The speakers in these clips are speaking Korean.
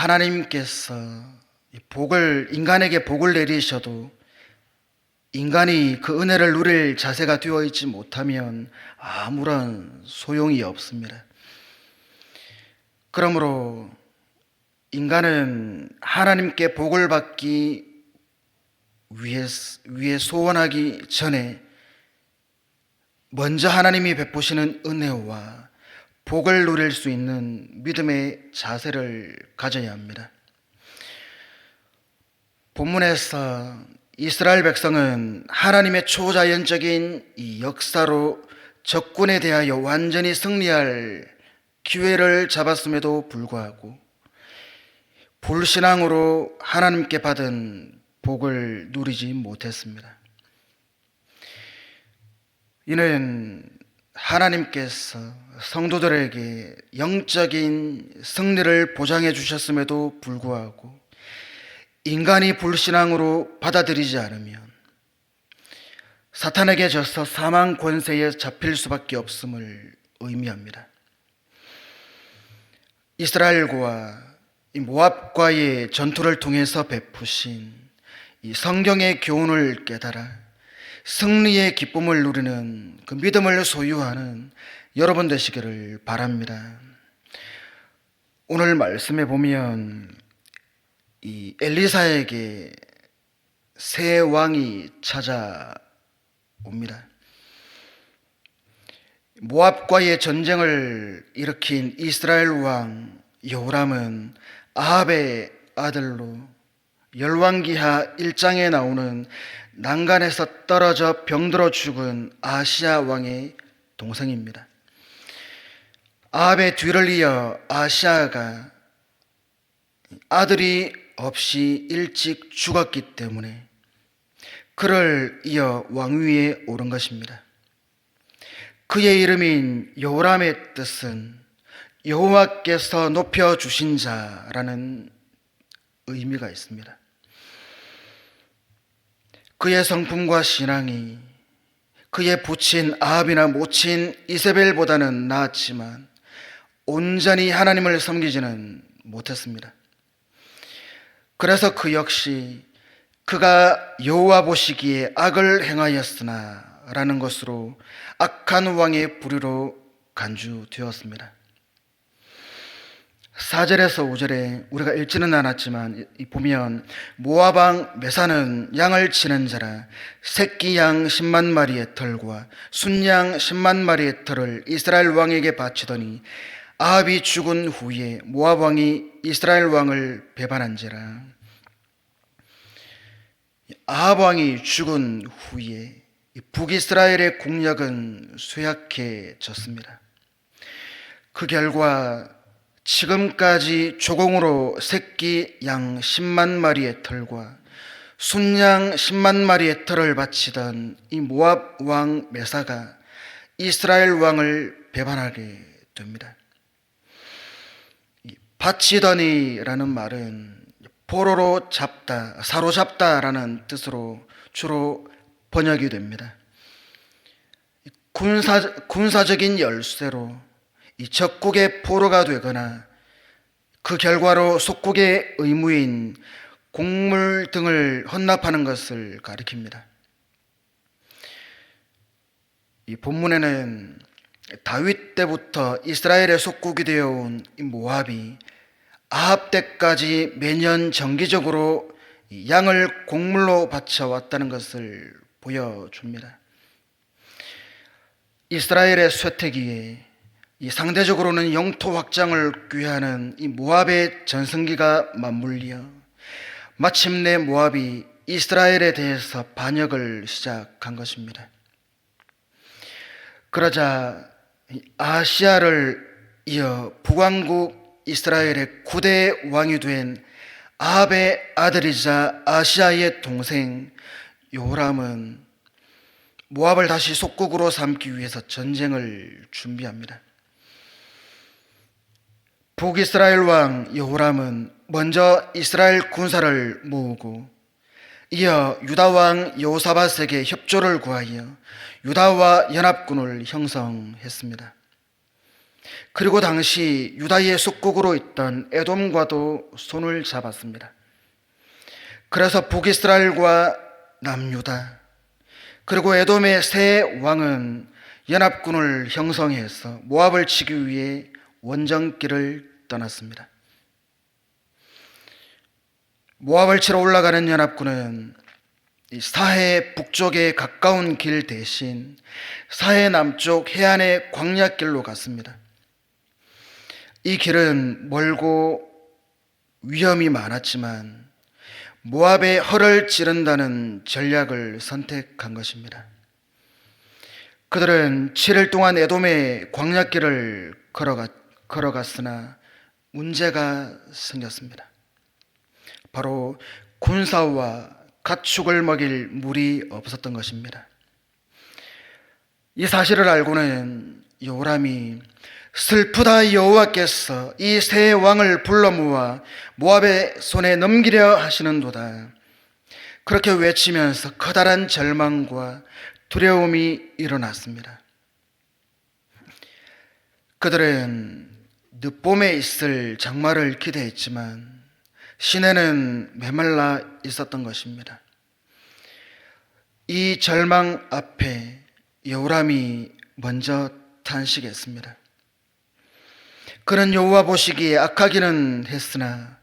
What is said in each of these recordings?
하나님께서 인간에게 복을 내리셔도 인간이 그 은혜를 누릴 자세가 되어 있지 못하면 아무런 소용이 없습니다. 그러므로 인간은 하나님께 복을 받기 위해 소원하기 전에 먼저 하나님이 베푸시는 은혜와 복을 누릴 수 있는 믿음의 자세를 가져야 합니다. 본문에서 이스라엘 백성은 하나님의 초자연적인 이 역사로 적군에 대하여 완전히 승리할 기회를 잡았음에도 불구하고 불신앙으로 하나님께 받은 복을 누리지 못했습니다. 이는 하나님께서 성도들에게 영적인 승리를 보장해 주셨음에도 불구하고 인간이 불신앙으로 받아들이지 않으면 사탄에게 져서 사망 권세에 잡힐 수밖에 없음을 의미합니다. 이스라엘과 이 모압과의 전투를 통해서 베푸신 이 성경의 교훈을 깨달아 승리의 기쁨을 누리는 그 믿음을 소유하는 여러분 되시기를 바랍니다. 오늘 말씀에 보면 이 엘리사에게 새 왕이 찾아옵니다. 모압과의 전쟁을 일으킨 이스라엘 왕 여호람은 아합의 아들로 열왕기하 1장에 나오는 난간에서 떨어져 병들어 죽은 아시야 왕의 동생입니다. 아합의 뒤를 이어 아시야가 아들이 없이 일찍 죽었기 때문에 그를 이어 왕위에 오른 것입니다. 그의 이름인 여호람의 뜻은 여호와께서 높여주신 자라는 의미가 있습니다. 그의 성품과 신앙이 그의 부친 아합이나 모친 이세벨보다는 나았지만 온전히 하나님을 섬기지는 못했습니다. 그래서 그 역시 그가 여호와 보시기에 악을 행하였으나 라는 것으로 악한 왕의 부류로 간주되었습니다. 4절에서 5절에 우리가 읽지는 않았지만 보면 모압 왕 메사는 양을 치는 자라 새끼 양 10만 마리의 털과 순양 10만 마리의 털을 이스라엘 왕에게 바치더니 아합이 죽은 후에 모압 왕이 이스라엘 왕을 배반한지라. 아합 왕이 죽은 후에 북이스라엘의 국력은 쇠약해졌습니다. 그 결과 지금까지 조공으로 새끼 양 10만 마리의 털과 순양 10만 마리의 털을 바치던 이 모압 왕 메사가 이스라엘 왕을 배반하게 됩니다. 바치더니라는 말은 포로로 잡다, 사로잡다라는 뜻으로 주로 번역이 됩니다. 군사적인 열쇠로 이 적국의 포로가 되거나 그 결과로 속국의 의무인 곡물 등을 헌납하는 것을 가리킵니다. 이 본문에는 다윗 때부터 이스라엘의 속국이 되어 온 이 모압이 아합 때까지 매년 정기적으로 양을 곡물로 바쳐왔다는 것을 보여줍니다. 이스라엘의 쇠퇴기에 이 상대적으로는 영토 확장을 꾀하는 이 모압의 전성기가 맞물려 마침내 모압이 이스라엘에 대해서 반역을 시작한 것입니다. 그러자 아시아를 이어 북왕국 이스라엘의 9대 왕이 된 아합의 아들이자 아시아의 동생 여호람은 모압을 다시 속국으로 삼기 위해서 전쟁을 준비합니다. 북이스라엘 왕 여호람은 먼저 이스라엘 군사를 모으고 이어 유다 왕 여호사밧에게 협조를 구하여 유다와 연합군을 형성했습니다. 그리고 당시 유다의 속국으로 있던 에돔과도 손을 잡았습니다. 그래서 북이스라엘과 남유다 그리고 에돔의 세 왕은 연합군을 형성해서 모압을 치기 위해 원정길을 떠났습니다. 모압을 치러 올라가는 연합군은 사해 북쪽에 가까운 길 대신 사해 남쪽 해안의 광야길로 갔습니다. 이 길은 멀고 위험이 많았지만 모압의 허를 찌른다는 전략을 선택한 것입니다. 그들은 7일 동안 에돔의 광야길을 걸어갔으나 문제가 생겼습니다. 바로 군사와 가축을 먹일 물이 없었던 것입니다. 이 사실을 알고는 여호람이 슬프다, 여호와께서 이 세 왕을 불러 모아 모압의 손에 넘기려 하시는도다, 그렇게 외치면서 커다란 절망과 두려움이 일어났습니다. 그들은 늦봄에 있을 장마를 기대했지만 시내는 메말라 있었던 것입니다. 이 절망 앞에 여호람이 먼저 탄식했습니다. 그는 여호와 보시기에 악하기는 했으나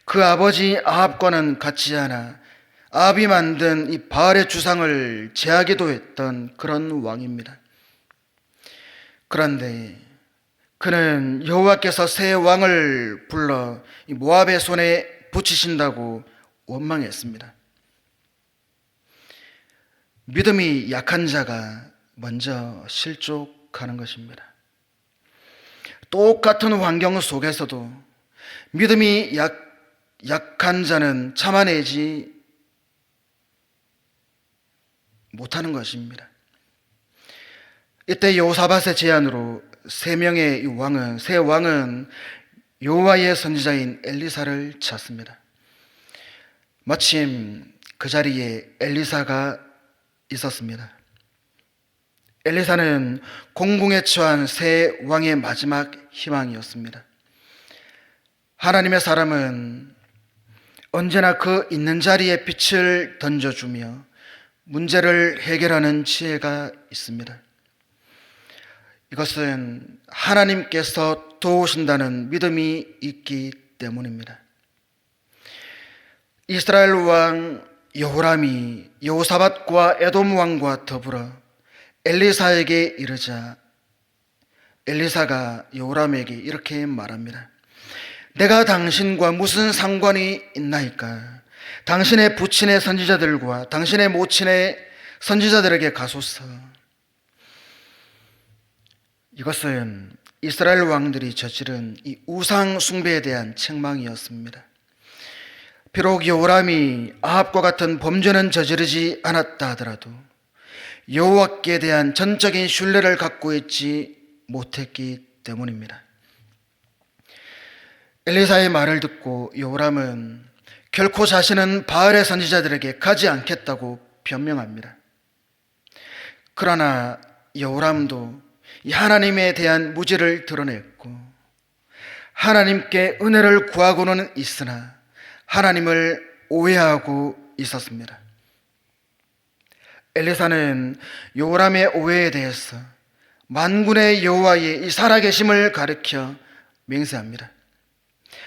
그 아버지 아합과는 같지 않아 아합이 만든 이 바알의 주상을 제하기도 했던 그런 왕입니다. 그런데 그는 여호와께서 새 왕을 불러 모압의 손에 붙이신다고 원망했습니다. 믿음이 약한 자가 먼저 실족하는 것입니다. 똑같은 환경 속에서도 믿음이 약한 자는 참아내지 못하는 것입니다. 이때 여호사밧의 제안으로 세 왕은 여호와의 선지자인 엘리사를 찾습니다. 마침 그 자리에 엘리사가 있었습니다. 엘리사는 공궁에 처한 세 왕의 마지막 희망이었습니다. 하나님의 사람은 언제나 그 있는 자리에 빛을 던져주며 문제를 해결하는 지혜가 있습니다. 이것은 하나님께서 도우신다는 믿음이 있기 때문입니다. 이스라엘 왕 여호람이 여호사밧과 에돔 왕과 더불어 엘리사에게 이르자 엘리사가 여호람에게 이렇게 말합니다. 내가 당신과 무슨 상관이 있나이까? 당신의 부친의 선지자들과 당신의 모친의 선지자들에게 가소서. 이것은 이스라엘 왕들이 저지른 이 우상 숭배에 대한 책망이었습니다. 비록 여호람이 아합과 같은 범죄는 저지르지 않았다 하더라도 여호와께 대한 전적인 신뢰를 갖고 있지 못했기 때문입니다. 엘리사의 말을 듣고 여호람은 결코 자신은 바알의 선지자들에게 가지 않겠다고 변명합니다. 그러나 여호람도 하나님에 대한 무지를 드러냈고 하나님께 은혜를 구하고는 있으나 하나님을 오해하고 있었습니다. 엘리사는 여호람의 오해에 대해서 만군의 여호와의 이 살아계심을 가리켜 맹세합니다.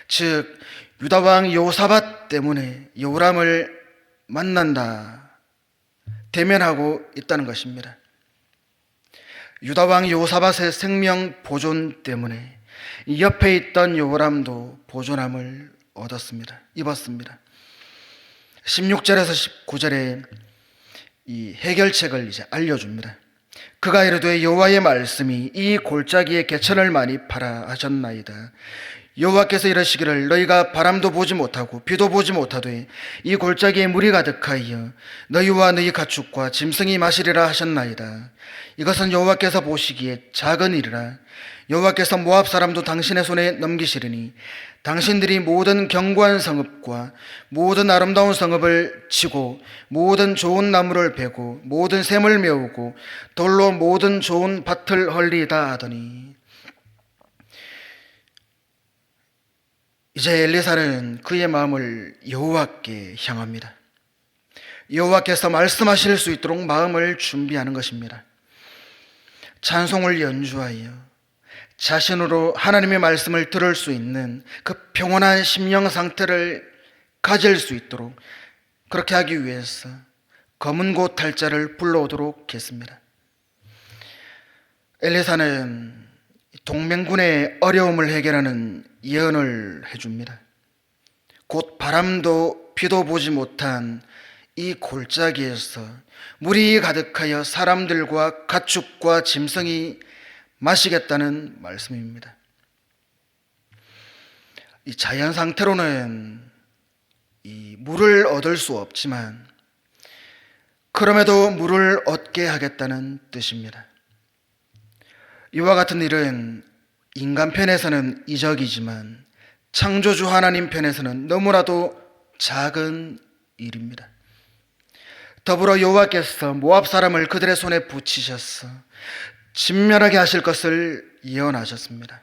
즉 유다왕 여호사밧 때문에 여호람을 만난다, 대면하고 있다는 것입니다. 유다왕 여호사밧의 생명 보존 때문에 옆에 있던 여호람도 보존함을 입었습니다. 16절에서 19절에 이 해결책을 이제 알려줍니다. 그가 이르되 여호와의 말씀이 이 골짜기에 개천을 많이 파라 하셨나이다. 여호와께서 이르시기를 너희가 바람도 보지 못하고 비도 보지 못하되 이 골짜기에 물이 가득하여 너희와 너희 가축과 짐승이 마시리라 하셨나이다. 이것은 여호와께서 보시기에 작은 일이라. 여호와께서 모압 사람도 당신의 손에 넘기시리니 당신들이 모든 견고한 성읍과 모든 아름다운 성읍을 치고 모든 좋은 나무를 베고 모든 샘을 메우고 돌로 모든 좋은 밭을 헐리다 하더니 이제 엘리사는 그의 마음을 여호와께 향합니다. 여호와께서 말씀하실 수 있도록 마음을 준비하는 것입니다. 찬송을 연주하여 자신으로 하나님의 말씀을 들을 수 있는 그 평온한 심령 상태를 가질 수 있도록 그렇게 하기 위해서 검은 고 탈자를 불러오도록 했습니다. 엘리사는 동맹군의 어려움을 해결하는 예언을 해줍니다. 곧 바람도 비도 보지 못한 이 골짜기에서 물이 가득하여 사람들과 가축과 짐승이 마시겠다는 말씀입니다. 이 자연 상태로는 이 물을 얻을 수 없지만 그럼에도 물을 얻게 하겠다는 뜻입니다. 이와 같은 일은 인간 편에서는 이적이지만 창조주 하나님 편에서는 너무나도 작은 일입니다. 더불어 여호와께서 모압 사람을 그들의 손에 붙이셔서 진멸하게 하실 것을 예언하셨습니다.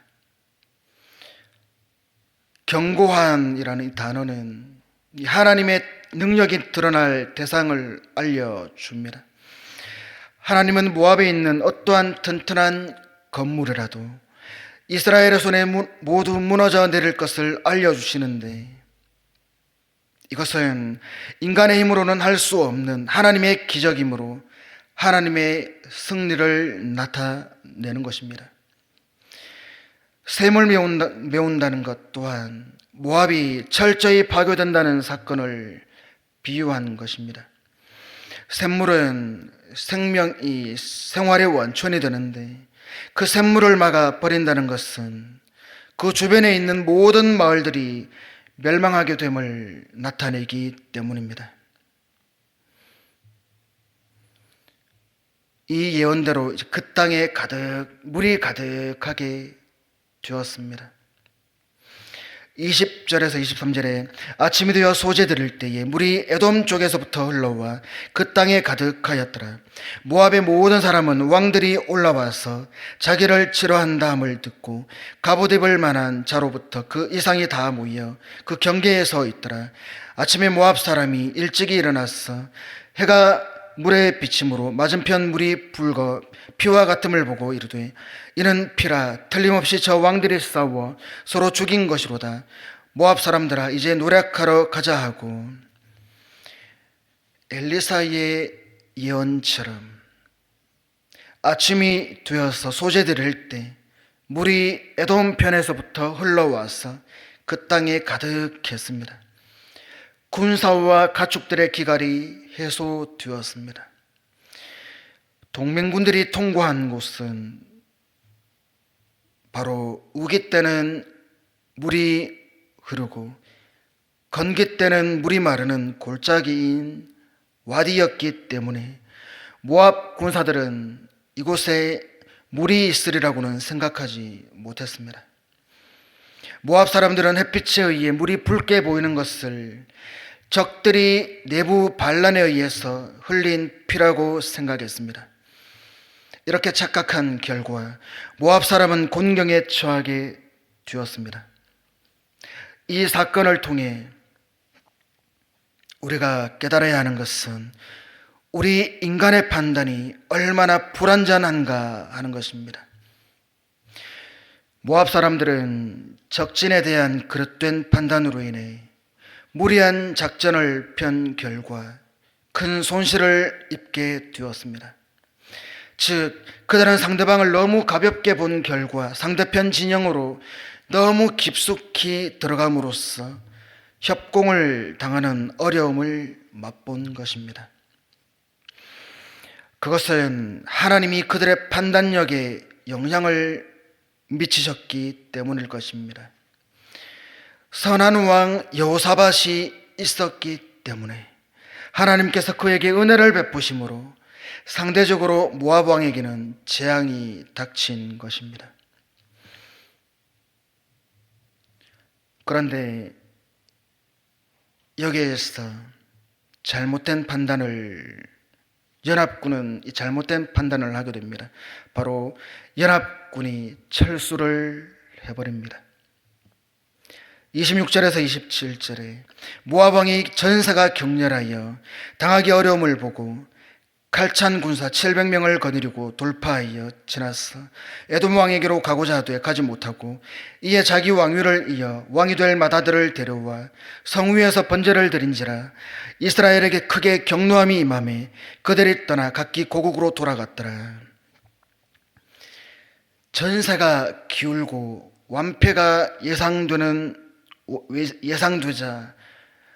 경고한이라는 이 단어는 하나님의 능력이 드러날 대상을 알려줍니다. 하나님은 모압에 있는 어떠한 튼튼한 건물이라도 이스라엘의 손에 모두 무너져 내릴 것을 알려주시는데, 이것은 인간의 힘으로는 할 수 없는 하나님의 기적이므로 하나님의 승리를 나타내는 것입니다. 샘을 메운다는 것 또한 모압이 철저히 파괴된다는 사건을 비유한 것입니다. 샘물은 생명이 생활의 원천이 되는데 그 샘물을 막아 버린다는 것은 그 주변에 있는 모든 마을들이 멸망하게 됨을 나타내기 때문입니다. 이 예언대로 그 땅에 물이 가득하게 되었습니다. 20절에서 23절에 아침이 되어 소재 드릴 때에 물이 에돔 쪽에서부터 흘러와 그 땅에 가득하였더라. 모압의 모든 사람은 왕들이 올라와서 자기를 치러한다 함을 듣고 갑옷 입을 만한 자로부터 그 이상이 다 모여 그 경계에 서 있더라. 아침에 모압 사람이 일찍이 일어나서 해가 물에 비침으로 맞은편 물이 붉어 피와 같음을 보고 이르되 이는 피라, 틀림없이 저 왕들이 싸워 서로 죽인 것이로다. 모압 사람들아, 이제 노력하러 가자 하고, 엘리사의 예언처럼 아침이 되어서 소재 드릴 때 물이 에돔 편에서부터 흘러와서 그 땅에 가득했습니다. 군사와 가축들의 기갈이 해소되었습니다. 동맹군들이 통과한 곳은 바로 우기 때는 물이 흐르고 건기 때는 물이 마르는 골짜기인 와디였기 때문에 모압 군사들은 이곳에 물이 있으리라고는 생각하지 못했습니다. 모압 사람들은 햇빛에 의해 물이 붉게 보이는 것을 적들이 내부 반란에 의해서 흘린 피라고 생각했습니다. 이렇게 착각한 결과 모압 사람은 곤경에 처하게 되었습니다. 이 사건을 통해 우리가 깨달아야 하는 것은 우리 인간의 판단이 얼마나 불완전한가 하는 것입니다. 모압 사람들은 적진에 대한 그릇된 판단으로 인해 무리한 작전을 편 결과 큰 손실을 입게 되었습니다. 즉, 그들은 상대방을 너무 가볍게 본 결과 상대편 진영으로 너무 깊숙이 들어감으로써 협공을 당하는 어려움을 맛본 것입니다. 그것은 하나님이 그들의 판단력에 영향을 미치셨기 때문일 것입니다. 선한 왕 여호사밧이 있었기 때문에 하나님께서 그에게 은혜를 베푸심으로 상대적으로 모압 왕에게는 재앙이 닥친 것입니다. 그런데 여기에서 연합군은 이 잘못된 판단을 하게 됩니다. 바로 연합군이 철수를 해버립니다. 26절에서 27절에 모압 왕이 전사가 격렬하여 당하기 어려움을 보고 칼찬 군사 700명을 거느리고 돌파하여 지나서 에돔 왕에게로 가고자 하되 가지 못하고 이에 자기 왕위를 이어 왕이 될 맏아들을 데려와 성 위에서 번제를 드린지라. 이스라엘에게 크게 격노함이 임하매 그들이 떠나 각기 고국으로 돌아갔더라. 전세가 기울고 완패가 예상되자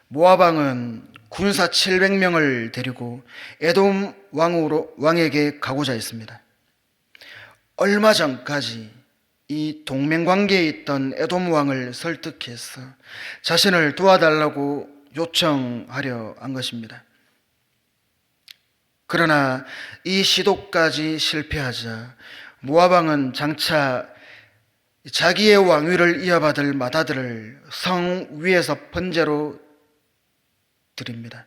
모압 왕은 군사 700명을 데리고 에돔 왕에게 가고자 했습니다. 얼마 전까지 이 동맹관계에 있던 에돔 왕을 설득해서 자신을 도와달라고 요청하려 한 것입니다. 그러나 이 시도까지 실패하자 모압 왕은 장차 자기의 왕위를 이어받을 맏아들을 성 위에서 번제로 드립니다.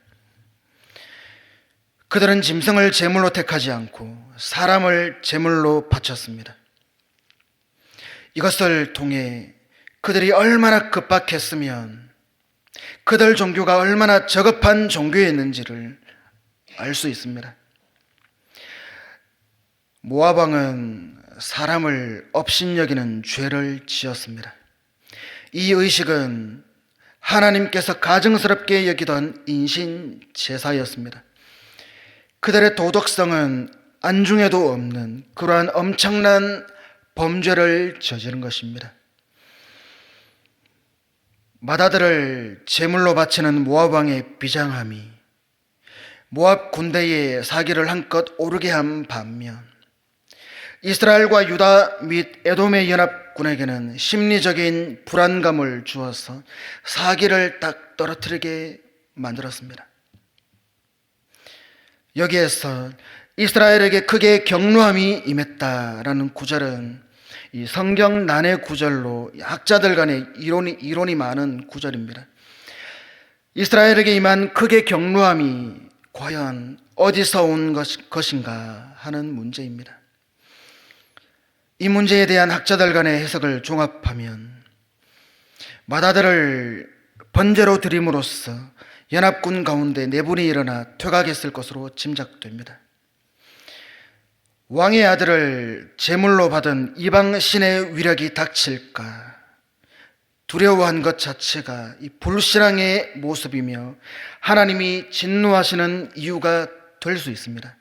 그들은 짐승을 제물로 택하지 않고 사람을 제물로 바쳤습니다. 이것을 통해 그들이 얼마나 급박했으면 그들 종교가 얼마나 저급한 종교였는지를 알 수 있습니다. 모압 왕은 사람을 업신여기는 죄를 지었습니다. 이 의식은 하나님께서 가증스럽게 여기던 인신 제사였습니다. 그들의 도덕성은 안중에도 없는 그러한 엄청난 범죄를 저지른 것입니다. 맏아들을 제물로 바치는 모압 왕의 비장함이 모압 군대의 사기를 한껏 오르게 한 반면 이스라엘과 유다 및 에돔의 연합군에게는 심리적인 불안감을 주어서 사기를 딱 떨어뜨리게 만들었습니다. 여기에서 이스라엘에게 크게 격노함이 임했다라는 구절은 이 성경 난해 구절로 학자들 간의 이론이 많은 구절입니다. 이스라엘에게 임한 크게 격노함이 과연 어디서 온 것인가 하는 문제입니다. 이 문제에 대한 학자들 간의 해석을 종합하면 맏아들을 번제로 드림으로써 연합군 가운데 내분이 일어나 퇴각했을 것으로 짐작됩니다. 왕의 아들을 제물로 받은 이방 신의 위력이 닥칠까 두려워한 것 자체가 이 불신앙의 모습이며 하나님이 진노하시는 이유가 될 수 있습니다.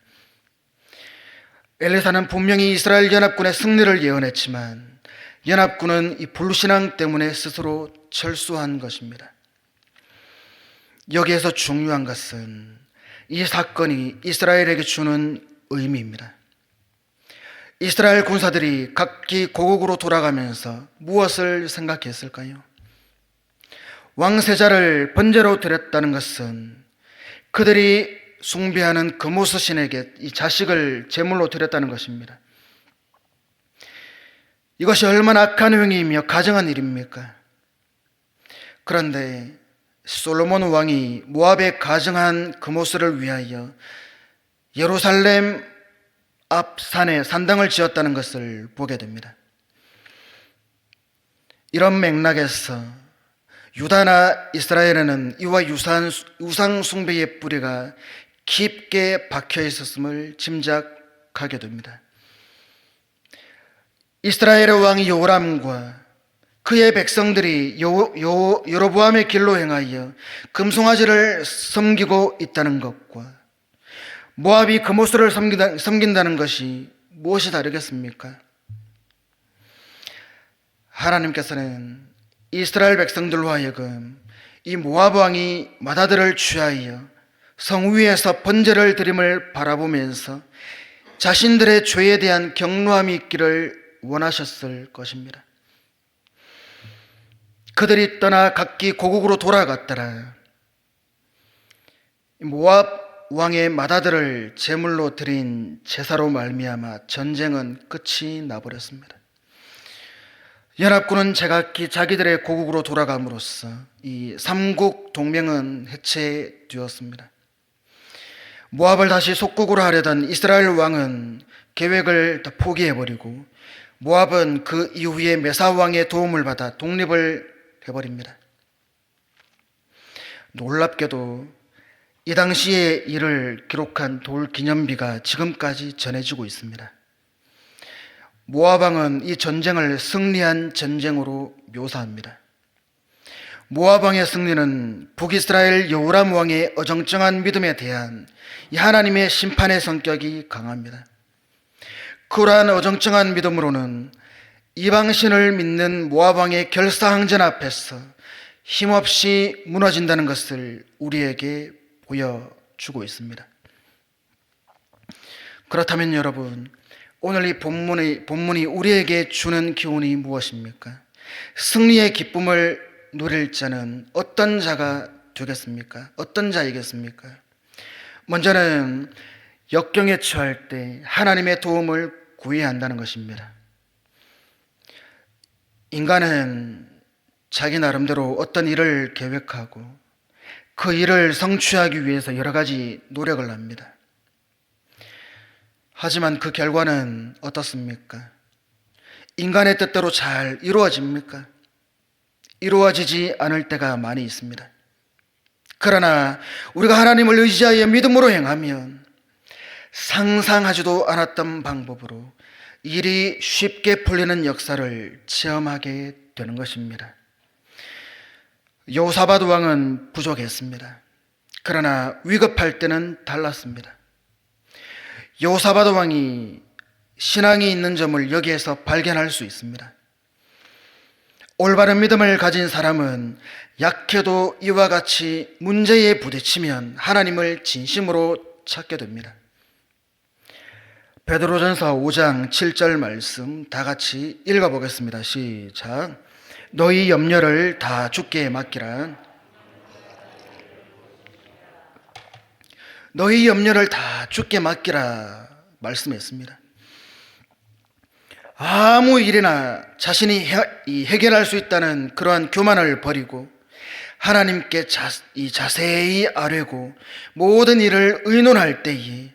엘리사는 분명히 이스라엘 연합군의 승리를 예언했지만 연합군은 이 불신앙 때문에 스스로 철수한 것입니다. 여기에서 중요한 것은 이 사건이 이스라엘에게 주는 의미입니다. 이스라엘 군사들이 각기 고국으로 돌아가면서 무엇을 생각했을까요? 왕세자를 번제로 드렸다는 것은 그들이 숭배하는 금오스 신에게 이 자식을 제물로 드렸다는 것입니다. 이것이 얼마나 악한 행위이며 가증한 일입니까? 그런데 솔로몬 왕이 모압의 가증한 금오스를 위하여 예루살렘 앞 산에 산당을 지었다는 것을 보게 됩니다. 이런 맥락에서 유다나 이스라엘에는 이와 유사한 우상 숭배의 뿌리가 깊게 박혀 있었음을 짐작하게 됩니다. 이스라엘의 왕 요람과 그의 백성들이 여로보암의 길로 행하여 금송아지를 섬기고 있다는 것과 모압이 금오스를 섬긴다는 것이 무엇이 다르겠습니까? 하나님께서는 이스라엘 백성들로 하여금 이 모압 왕이 맏아들을 취하여 성 위에서 번제를 드림을 바라보면서 자신들의 죄에 대한 격노함이 있기를 원하셨을 것입니다. 그들이 떠나 각기 고국으로 돌아갔더라. 모압 왕의 맏아들을 제물로 드린 제사로 말미암아 전쟁은 끝이 나버렸습니다. 연합군은 제각기 자기들의 고국으로 돌아감으로써 이 삼국 동맹은 해체되었습니다. 모압을 다시 속국으로 하려던 이스라엘 왕은 계획을 다 포기해버리고 모압은 그 이후에 메사 왕의 도움을 받아 독립을 해버립니다. 놀랍게도 이 당시의 일을 기록한 돌 기념비가 지금까지 전해지고 있습니다. 모압 왕은 이 전쟁을 승리한 전쟁으로 묘사합니다. 모압 왕의 승리는 북이스라엘 여호람 왕의 어정쩡한 믿음에 대한 이 하나님의 심판의 성격이 강합니다. 그러한 어정쩡한 믿음으로는 이방신을 믿는 모압 왕의 결사항전 앞에서 힘없이 무너진다는 것을 우리에게 보여주고 있습니다. 그렇다면 여러분, 오늘 이 본문이 우리에게 주는 교훈이 무엇입니까? 승리의 기쁨을 누릴 자는 어떤 자가 되겠습니까? 어떤 자이겠습니까? 먼저는 역경에 처할 때 하나님의 도움을 구해야 한다는 것입니다. 인간은 자기 나름대로 어떤 일을 계획하고 그 일을 성취하기 위해서 여러 가지 노력을 합니다. 하지만 그 결과는 어떻습니까? 인간의 뜻대로 잘 이루어집니까? 이루어지지 않을 때가 많이 있습니다. 그러나 우리가 하나님을 의지하여 믿음으로 행하면 상상하지도 않았던 방법으로 일이 쉽게 풀리는 역사를 체험하게 되는 것입니다. 여호사밧 왕은 부족했습니다. 그러나 위급할 때는 달랐습니다. 여호사밧 왕이 신앙이 있는 점을 여기에서 발견할 수 있습니다. 올바른 믿음을 가진 사람은 약해도 이와 같이 문제에 부딪히면 하나님을 진심으로 찾게 됩니다. 베드로전서 5장 7절 말씀 다 같이 읽어보겠습니다. 시작. 너희 염려를 다 주께 맡기라. 너희 염려를 다 주께 맡기라 말씀했습니다. 아무 일이나 자신이 해결할 수 있다는 그러한 교만을 버리고 하나님께 자세히 아뢰고 모든 일을 의논할 때에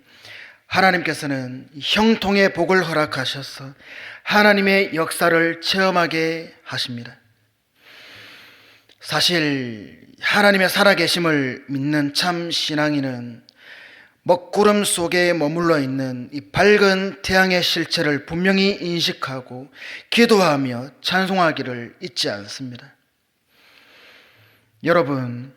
하나님께서는 형통의 복을 허락하셔서 하나님의 역사를 체험하게 하십니다. 사실 하나님의 살아계심을 믿는 참 신앙인은 먹구름 속에 머물러 있는 이 밝은 태양의 실체를 분명히 인식하고 기도하며 찬송하기를 잊지 않습니다. 여러분,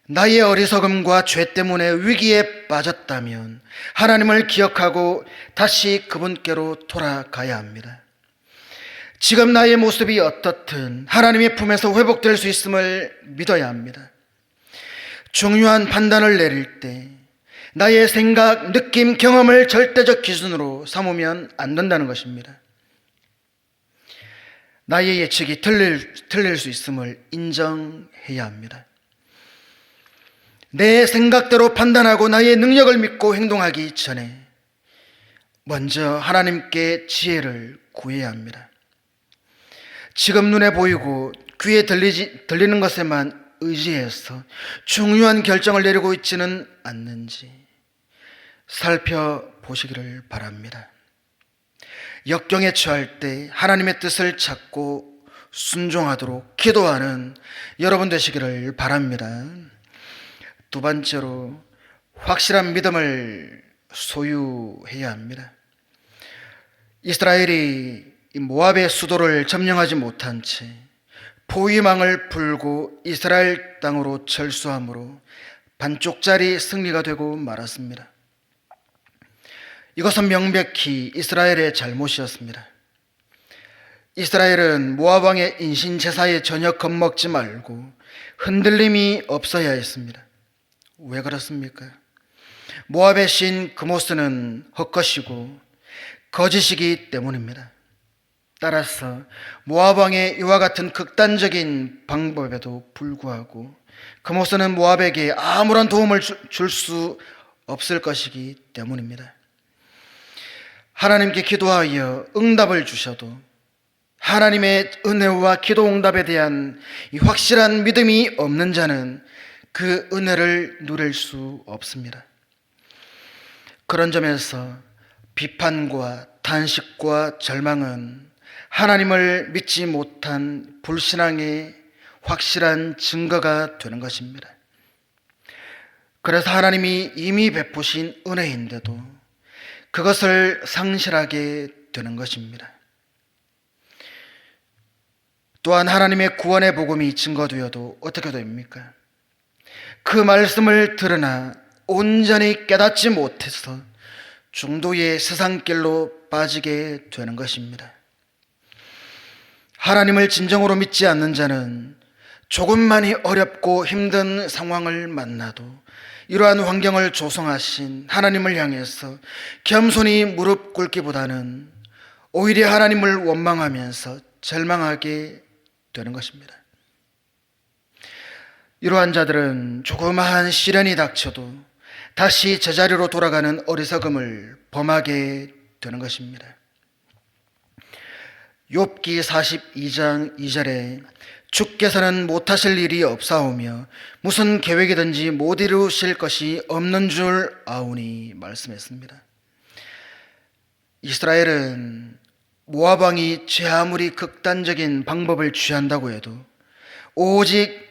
나의 어리석음과 죄 때문에 위기에 빠졌다면 하나님을 기억하고 다시 그분께로 돌아가야 합니다. 지금 나의 모습이 어떻든 하나님의 품에서 회복될 수 있음을 믿어야 합니다. 중요한 판단을 내릴 때 나의 생각, 느낌, 경험을 절대적 기준으로 삼으면 안 된다는 것입니다. 나의 예측이 틀릴 수 있음을 인정해야 합니다. 내 생각대로 판단하고 나의 능력을 믿고 행동하기 전에 먼저 하나님께 지혜를 구해야 합니다. 지금 눈에 보이고 귀에 들리는 것에만 의지해서 중요한 결정을 내리고 있지는 않는지 살펴보시기를 바랍니다. 역경에 처할 때 하나님의 뜻을 찾고 순종하도록 기도하는 여러분 되시기를 바랍니다. 두 번째로 확실한 믿음을 소유해야 합니다. 이스라엘이 모압의 수도를 점령하지 못한 채 포위망을 풀고 이스라엘 땅으로 철수함으로 반쪽짜리 승리가 되고 말았습니다. 이것은 명백히 이스라엘의 잘못이었습니다. 이스라엘은 모압 왕의 인신제사에 전혀 겁먹지 말고 흔들림이 없어야 했습니다. 왜 그렇습니까? 모압의 신 그모스는 헛것이고 거짓이기 때문입니다. 따라서 모압 왕의 이와 같은 극단적인 방법에도 불구하고 그모스는 모압에게 아무런 도움을 줄 수 없을 것이기 때문입니다. 하나님께 기도하여 응답을 주셔도 하나님의 은혜와 기도 응답에 대한 이 확실한 믿음이 없는 자는 그 은혜를 누릴 수 없습니다. 그런 점에서 비판과 탄식과 절망은 하나님을 믿지 못한 불신앙의 확실한 증거가 되는 것입니다. 그래서 하나님이 이미 베푸신 은혜인데도 그것을 상실하게 되는 것입니다. 또한 하나님의 구원의 복음이 증거되어도 어떻게 됩니까? 그 말씀을 들으나 온전히 깨닫지 못해서 중도의 세상길로 빠지게 되는 것입니다. 하나님을 진정으로 믿지 않는 자는 조금만이 어렵고 힘든 상황을 만나도 이러한 환경을 조성하신 하나님을 향해서 겸손히 무릎 꿇기보다는 오히려 하나님을 원망하면서 절망하게 되는 것입니다. 이러한 자들은 조그마한 시련이 닥쳐도 다시 제자리로 돌아가는 어리석음을 범하게 되는 것입니다. 욥기 42장 2절에 주께서는 못하실 일이 없사오며 무슨 계획이든지 못 이루실 것이 없는 줄 아오니 말씀했습니다. 이스라엘은 모압 왕이 제 아무리 극단적인 방법을 취한다고 해도 오직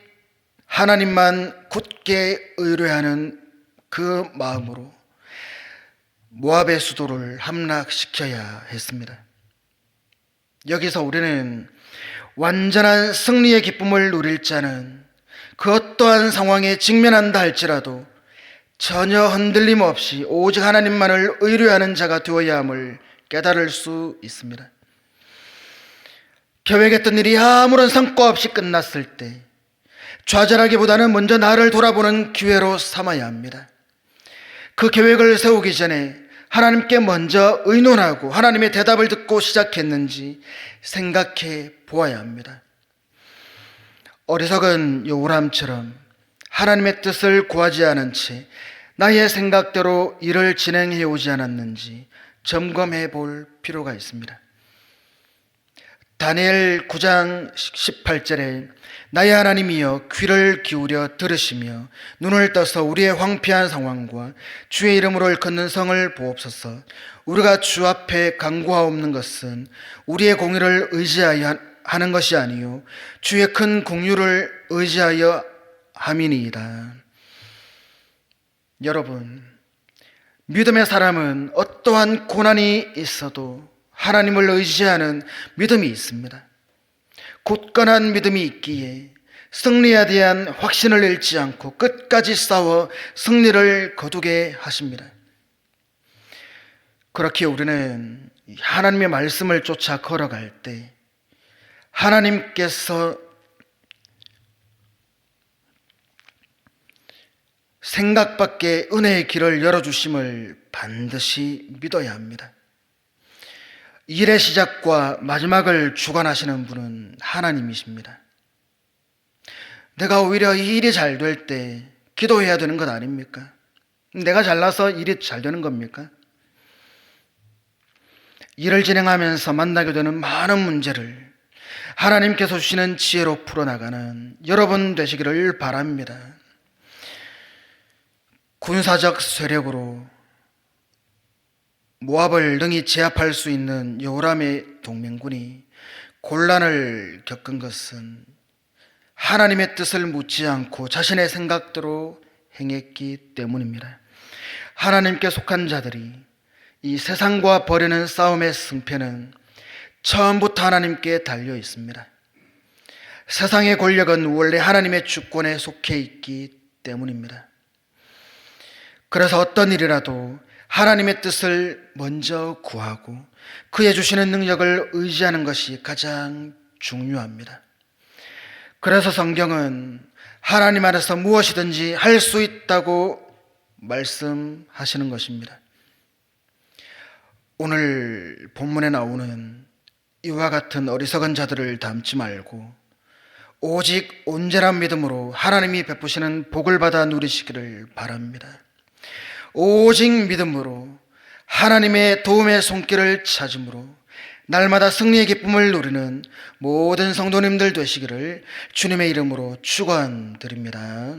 하나님만 굳게 의뢰하는 그 마음으로 모압의 수도를 함락시켜야 했습니다. 여기서 우리는 완전한 승리의 기쁨을 누릴 자는 그 어떠한 상황에 직면한다 할지라도 전혀 흔들림 없이 오직 하나님만을 의뢰하는 자가 되어야 함을 깨달을 수 있습니다. 계획했던 일이 아무런 성과 없이 끝났을 때 좌절하기보다는 먼저 나를 돌아보는 기회로 삼아야 합니다. 그 계획을 세우기 전에 하나님께 먼저 의논하고 하나님의 대답을 듣고 시작했는지 생각해 보아야 합니다. 어리석은 요람처럼 하나님의 뜻을 구하지 않은 채 나의 생각대로 일을 진행해 오지 않았는지 점검해 볼 필요가 있습니다. 다니엘 9장 18절에 나의 하나님이여 귀를 기울여 들으시며 눈을 떠서 우리의 황폐한 상황과 주의 이름으로 일컫는 성을 보옵소서. 우리가 주 앞에 간구하옵는 것은 우리의 공의를 의지하여 하는 것이 아니요 주의 큰 긍휼을 의지하여 함이니이다. 여러분, 믿음의 사람은 어떠한 고난이 있어도 하나님을 의지하는 믿음이 있습니다. 굳건한 믿음이 있기에 승리에 대한 확신을 잃지 않고 끝까지 싸워 승리를 거두게 하십니다. 그렇게 우리는 하나님의 말씀을 쫓아 걸어갈 때 하나님께서 생각 밖의 은혜의 길을 열어주심을 반드시 믿어야 합니다. 일의 시작과 마지막을 주관하시는 분은 하나님이십니다. 내가 오히려 이 일이 잘 될 때 기도해야 되는 것 아닙니까? 내가 잘나서 일이 잘 되는 겁니까? 일을 진행하면서 만나게 되는 많은 문제를 하나님께서 주시는 지혜로 풀어나가는 여러분 되시기를 바랍니다. 군사적 세력으로 모압을 능히 제압할 수 있는 요람의 동맹군이 곤란을 겪은 것은 하나님의 뜻을 묻지 않고 자신의 생각대로 행했기 때문입니다. 하나님께 속한 자들이 이 세상과 벌이는 싸움의 승패는 처음부터 하나님께 달려 있습니다. 세상의 권력은 원래 하나님의 주권에 속해 있기 때문입니다. 그래서 어떤 일이라도 하나님의 뜻을 먼저 구하고 그의 주시는 능력을 의지하는 것이 가장 중요합니다. 그래서 성경은 하나님 안에서 무엇이든지 할 수 있다고 말씀하시는 것입니다. 오늘 본문에 나오는 이와 같은 어리석은 자들을 닮지 말고 오직 온전한 믿음으로 하나님이 베푸시는 복을 받아 누리시기를 바랍니다. 오직 믿음으로 하나님의 도움의 손길을 찾음으로 날마다 승리의 기쁨을 누리는 모든 성도님들 되시기를 주님의 이름으로 축원드립니다.